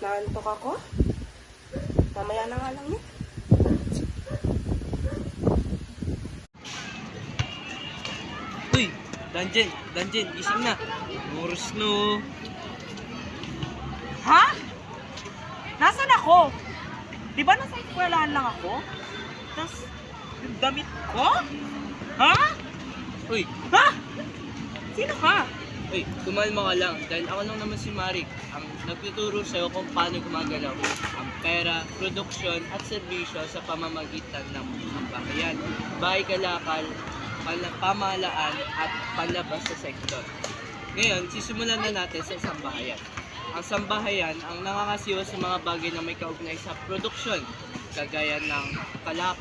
Naantok ako. Mamaya na nga lang yun. Uy, Danjen, gising na. Oras no. Ha? Nasaan ako? Di ba nasa eskwelahan lang ako? Tapos, yung damit ko? Ha? Uy, Ha? Sino ka? kumalma ka lang. Dahil ako lang naman si Marik, ang nagtuturo sa'yo kung paano gumagalaw ang pera, produksyon at serbisyo sa pamamagitan ng sambahayan, bahay kalakal, pamahalaan at panlabas sa sektor. Ngayon, sisimulan na natin sa sambahayan. Ang sambahayan ang nakakasiwa sa mga bagay na may kaugnay sa produksyon, kagaya ng kalak,